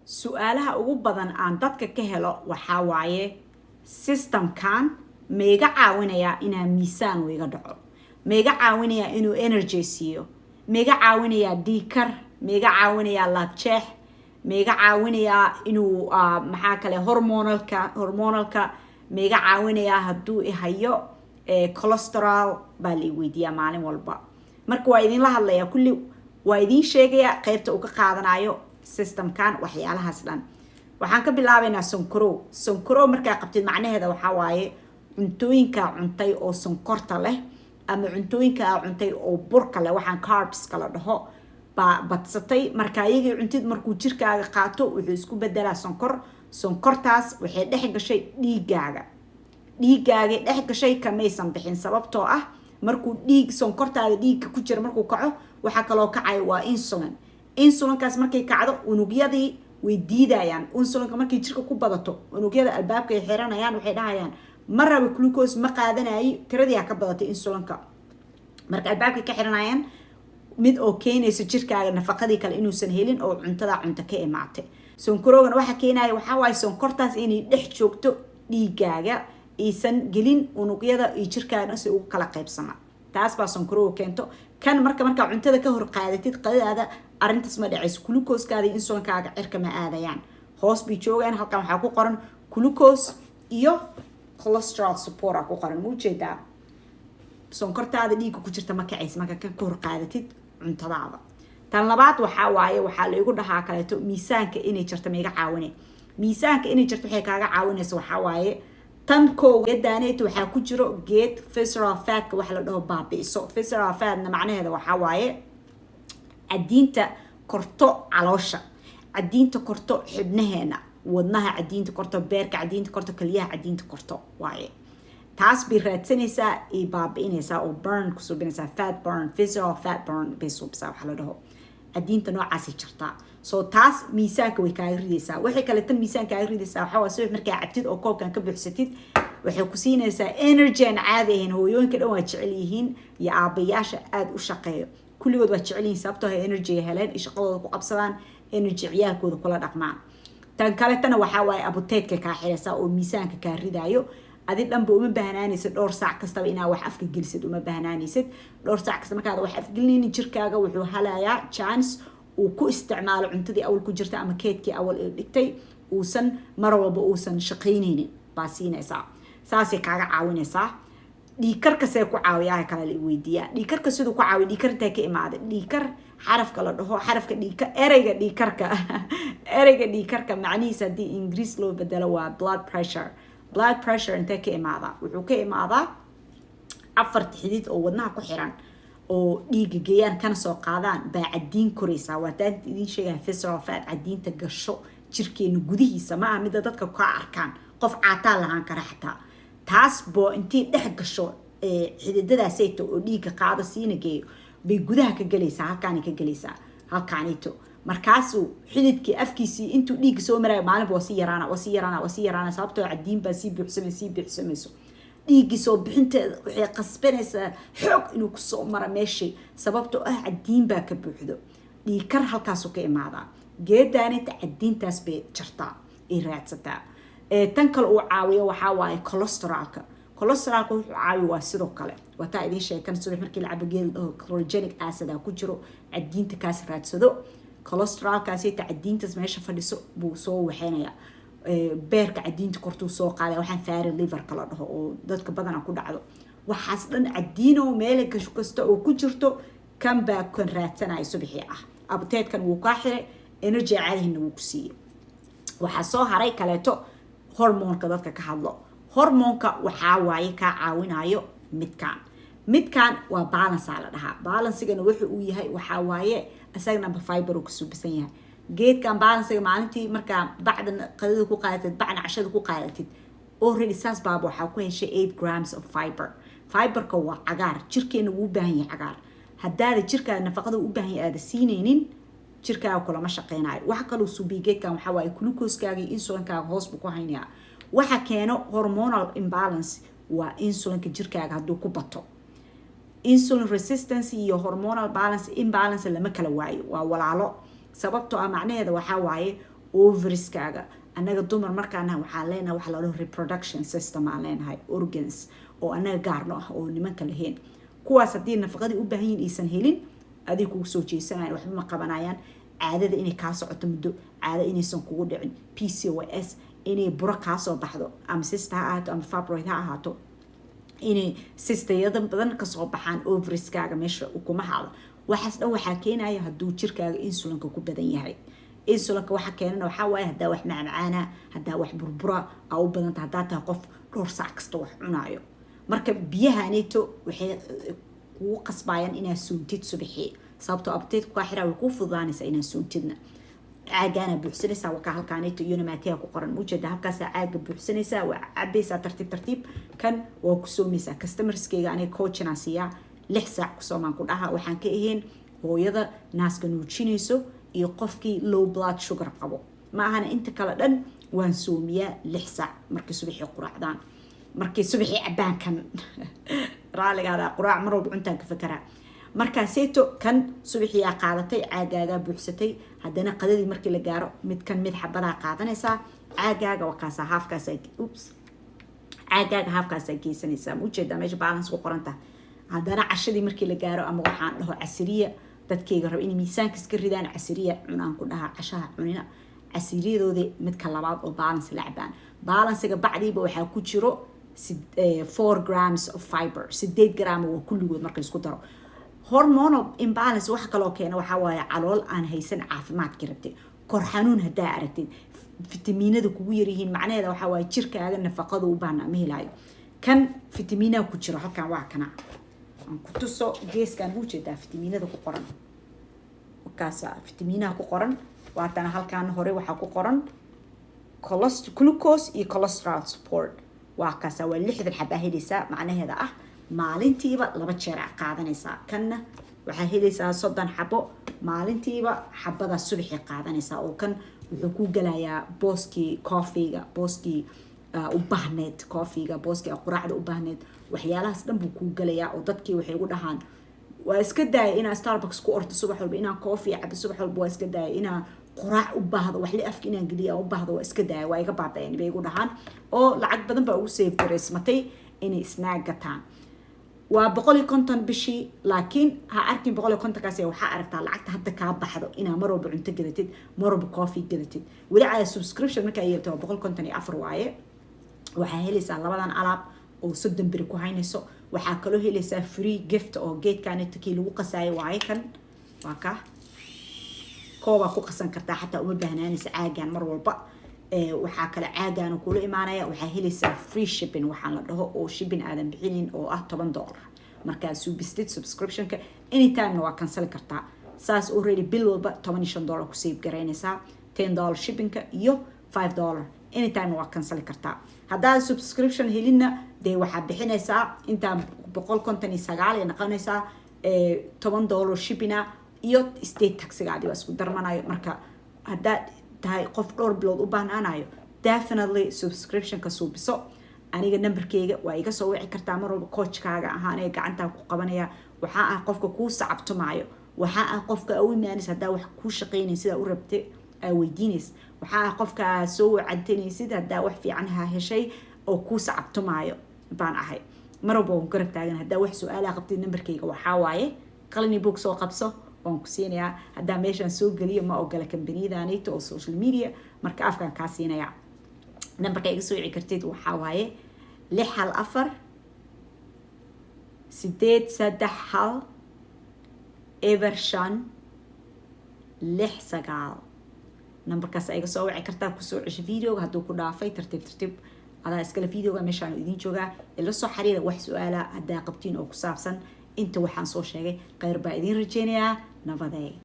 su'aalaha ugu badan aan dadka ka helo waxaa waaye systemkan maiga caawinayaa inaan miisaan u iga dhaco, maiga caawinayaa inuu energy siiyo, maiga caawinayaa dhiikar, maiga caawinayaa laabjeex, maiga caawinayaa inuu maxaa kale hormonalka maiga caawinayaa hadduu ihayo cholesterol baa la weydiiyaa maalin walba. marka waa idinla hadlayaa kulli waa idin sheegayaa qaybta uu ka qaadanayo systemkan waxyaalahaas dhan. waxaan ka bilaabaynaa sonkorow markaa qabtid macnaheeda waxaa waaye cuntooyinkaa cuntay oo sonkorta leh ama cuntooyinkaa cuntay oo burka leh, waxaan carbs kala dhaho baa badsatay. marka ayagii cuntid markuu jirkaaga qaato wuxuu isku bedelaa sonkortaas waxay dhex gashay dhiigaaga dhex gashay kamaysan bixin, sababtoo ah markuu sonkortaada dhiigga ku jira markuu kaco waxaa kaloo kacaya waa insulinkaas markay kacdo unugyadii way diidayaan. insulinka markay jirka ku badato unugyada albaabka ay xiranayaan, waxay dhahayaan ma raba glucose ma qaadanayo, tiradii ka badatay insulinka. marka albaabkay ka xiranayaan mid oo keenayso jirkaaga nafaqadii kale inuusan helin oo cuntada cunto ka imaatay. sonkorowgana waxa keenaya waxaa waaye sonkortaas inay dhex joogto dhiigaaga aysan gelin unugyada iyo jirkaaga si ugu kala qaybsama. taas baa sonkorowga keento. kan markaa cuntada ka hor qaadatid qadadaada arrintaas ma dhacayso, glucose-kaada iyo insulinkaaga cirka ma aadayaan, hoos bay joogaan. halkan waxaa ku qoran glucose iyo cholesterol support ku qoran, ma ujeedaa? sonkortaada dhiigga ku jirta ma kacaysa marka ka hor qaadatid cuntadaada. tan labaad waxaa waaye waxaa laygu dhahaa kaleeto miisaanka inay jirto maiga caawine. miisaanka inay jirto waxay kaaga caawinaysa waxaa waaye tan geedaaneet waxaa ku jiro geed visceral fatka wax la dhaho baabi'iso. visceral fatna macnaheeda waxaa waaye cadiinta korto caloosha, cadiinta korto xibnaheena, wadnaha cadiinta korto, beerka cadiinta korto, kaliyaha cadiinta korto waaye. taas bay raadsanaysaa ay baabi'inaysaa oo burn ku subinaysaa, fat burn, visceral fat burn bay subisaa waxa la dhaho. cadiinta noocaasay jirtaa. soo taas miisaanka way kaaga ridaysaa. waxay kale tan miisaanka kaaga ridaysaa waxaa waa subax markaa cabtid oo koobkan ka buuxsatid waxay ku siinaysaa energy aan caadi ahayn. hooyooyinka dhan waa jecel yihiin iyo aabayaasha aada u shaqeeyo kulligood waa jecel yihiin sababtoo ay energy heleen iyo shaqadooda ku qabsadaan, energy ciyaalkooda kula dhaqmaan. tan kaletana waxaa waaye abuteedka kaa xiraysaa oo miisaanka kaa ridaayo. adi dhanba uma baahnaanaysid dhowr saac kastaba inaa wax afka gelisid, uma baahnaanaysid dhowr saac kasta markaad wax afgelinaynin jirkaaga wuxuu halayaa chance uu ku isticmaalo cuntadii awal ku jirta ama keedkii awal dhigtay uusan mar walba uusan shaqaynaynin baa siinaysaa. saasay kaaga caawinaysaa. dhiikarka see ku caawiyaa kale la weydiiyaa. dhiikarka siduu ku caawiya dhiikar intee ka imaaday? dhiikar xarafka la dhaho xarafka dhiikar ereyga dhiikarka macnihiisa haddii ingiriis loo bedelo waa blood pressure intee ka imaadaa? wuxuu ka imaadaa 4 xidid oo wadnaha ku xiran oo dhiiga geeyaan kana soo qaadaan baa cadiin koraysaa. waa taan idin sheegaa visceral fat cadiinta gasho jirkeena gudihiisa ma aha mida dadka ka arkaan, qof caataa lahaan kara xataa. taas boo intii dhex gasho xididadaasayto oo dhiiga qaado siina geeyo bay gudaha ka gelaysaa, halkaanay ka gelaysaa halkaanito. markaasuu xididkii afkiisii intuu dhiigga soo marayo maalinba waa sii yaraana sababtoo cadiin baa sii buuxsamayso. dhiiggii soo bixinteeda waxay qasbanaysaa xoog inuu kusoo mara meeshii sababtoo ah cadiin baa ka buuxdo. dhiikar halkaasuu ka imaadaa. geedaaneeta cadiintaas bay jartaa ay raadsataa. tan kale uu caawiyo waxaa waaye cholesterolka wuxuu caawiyo waa sidoo kale wataa idin sheekan subax markii la cabo geed dhaho chlorogenic acid ku jiro cadiinta kaas raadsado. cholesterolkaasi cadiintaas meesha fadhiso buu soo waxeenayaa. beerka cadiinta kortuu soo qaaday waxaan fatty liver kala dhaho oo dadka badan ku dhacdo. waxaas dhan cadiino meel kasta oo ku jirto kan baa kan raadsanayo subaxii ah. abuteedkan wuu kaa xiray, energy caadihina wuu ku siiyey. waxaa soo haray kaleeto hormoonka dadka ka hadlo. hormoonka waxaa waaye kaa caawinayo midkaan waa balance la dhahaa. balansigana wuxuu uu yahay waxaa waaye isagana fiber uu ka suubisan yahay. geedkan balansiga maalintii markaa bacdan qadada ku qaadatid bacna cashada ku qaadatid already saas baaba waxaa ku heshay 8 grams of fiberka waa cagaar. jirkeena wuu u baahan yahay cagaar. haddaada jirkaaga nafaqada u baahan yahay aada siinaynin jirkaaga kulama shaqeynayo. waxa kaloo suubiya geedkan waxaa waaye glucose-kaaga iyo insulinkaaga hoos buu ku haynayaa. waxa keeno hormonal imbalance waa insulinka jirkaaga hadduu ku bato. insulin resistance iyo hormonal imbalance lama kala waayo, waa walaalo. sababtoo ah macnaheeda waxaa waaye ovarieskaaga annaga dumar markaana waxaa leenahay waxa la dhaho reproduction system aan leenahay organs oo annaga gaarno ah oo nimanka lahayn kuwaas haddii nafaqadii u baahan yihiin aysan helin adiga kugu soo jeesanayaan waxba ma qabanayaan caadada inay kaa socoto muddo caada inaysan kugu dhicin PCOS inay buro kaa soo baxdo ama cyst ha ahaato ama fibroid ha ahaato inay cystayada badan kasoo baxaan ovarieskaaga meesha ukumahaada waxaas dhan waxaa keenaya hadduu jirkaaga insulinka ku badan yahay insulinka waxa keenana waxaa waaye haddaa wax macmacaana haddaa wax burbura aa u badanta haddaa tahay qof dhowr saac kasta wax cunaayo marka biyahaneeto waxay kugu qasbayaan inaad suuntid subaxii sababtoo abteedku kaa xiraa way kuu fududaanaysaa inaad suuntidna caagaana buuxsanaysaa wakaa halkaaneeto iyonamaatiga ku qoran ujeeda halkaasaa caaga buuxsanaysaa waa cabaysaa tartiib kan waa ku soomaysaa customerskeyga aniga coachina siiyaa 6 saac ku soomaan ku dhaha waxaan ka ahayn hooyada naaska nuujinayso iyo qofkii low blood sugar qabo ma ahana inta kale dhan waan soomiyaa 6 saac markii subaxii quraacdaan markii subaxii cabaankan raaligaada quraac mar walba cuntaan ka fakaraa markaaseeto kan subaxii aa qaadatay caagaagaa buuxsatay haddana qadadii markii la gaaro mid xabadaa qaadanaysaa caagaaga wakaasaa caagaaga haafkaasaa geysanaysaa ma ujeedaa meesha balance ku qoranta haddana cashadii markii la gaaro ama waxaan dhaho casiriya dadkayga raba inay miisaanka iska ridaan casiriya cunaan ku dhahaa cashaha cunina casiriyadoodii midka labaad oo balance la cabaan balancega bacdiiba waxaa ku jiro 4 grams of fiber 8 gram oo kulligood marka isku daro hormonal imbalance waxa kaloo keena waxaa waaye calool aan haysan caafimaadkii rabtay kor xanuun haddaa aragtid fitamiinada kugu yaryihiin macnaheeda waxaa waaye jirkaaga nafaqada u baahnaa ma helaayo kan fitamiinaha ku jiro halkan waa kana aan ku tuso geeskaan u jeedaa fitamiinada ku qoran wakaasa fitamiinaha ku qoran waatana halkan hore waxaa ku qoran glucose iyo cholesterol support waa kaasa waa 6 xabaa helaysaa macnaheeda ah maalintiiba 2 jeer qaadanaysaa kanna waxaa helaysaa 30 xabo maalintiiba xabada subaxii qaadanaysaa oo kan wuxuu ku galayaa booskii coffeega booskii u baahneed coffeega booskii quraacda u baahneed waxyaalahaas dhan buu ku galayaa oo dadkii waxay ugu dhahaan waa iska daaya inaa Starbucks ku orto subax walba inaa coffee cabo subax walba waa iska daaya inaa quraac u baahdo wax li afka inaan geliya u baahdo waa iska daaya waa iga baabeen bay ugu dhahaan oo lacag badan baa ugu save gareysmatay inay snack gataan waa 150 bishii laakiin ha arkin 150 kaas waxaa aragtaa lacagta hadda ka baxdo inaa mar walba cunto gadatid mar walba coffee gadatid wali ay subscription marka ay yeeto 154 waaye waxaa helaysaa labadan alaab oo 30 biri ku haynayso waxaa kaloo helaysaa free gift oo geedkaan intii lagu qasaayo waaye kan waa ka kooba ku qasan kartaa xataa uma baahnaanaysa caagan mar walba waxaa kale caagan kula imaanaya waxaa helaysaa free shipping waxaan la dhaho oo shipping aadan bixinin oo ah $10 markaa subscription subscriptionka anytime waa cancel kartaa saas already bill walba $15 ku save gareynaysaa $10 shippingka iyo $5 anytime waa cancel kartaa haddaa subscription helina dee waxaa bixinaysaa inta 159 noqonaysaa $10 shippinga iyo state taxigaadi waa isku darmanayo marka haddaa tahay qof dhowr bilood u baahnaanayo definitely subscription ka suubiso aniga numberkeyga waa iga soo wici kartaa mar walba coachkaaga ahaan ee gacantaa ku qabanaya waxaa ah qofka kuu sacabtumaayo waxaa ah qofka u imaanaysa haddaa wax kuu shaqeynaysa sidaa u rabtay aa weydiinaysa waxaa ah qofka soo cadeynaysid haddaa wax fiican ha heshay oo kuu sacabtumaayo baan ahay mar walba waan garab taagan haddaa wax su-aalaha qabtid numberkeyga waxaa waaye qalini book soo qabso waan ku siinayaa haddaa meeshaan soo geliyo ma ogola kambaniyadaanayto oo social media marka afkaan kaa siinayaa numberka iga soo wici kartid waxaa waaye 614 831 eber 5 6 numberkaas iga soo wici kartaa kusoo cesho videoga hadduu ku dhaafay tartiib adaa iskale videoga meeshaan idin joogaa ila soo xiriira wax su-aala haddaa qabtiin oo ku saabsan inta waxaan soo sheegay khayr baa idin rajeynayaa nabaday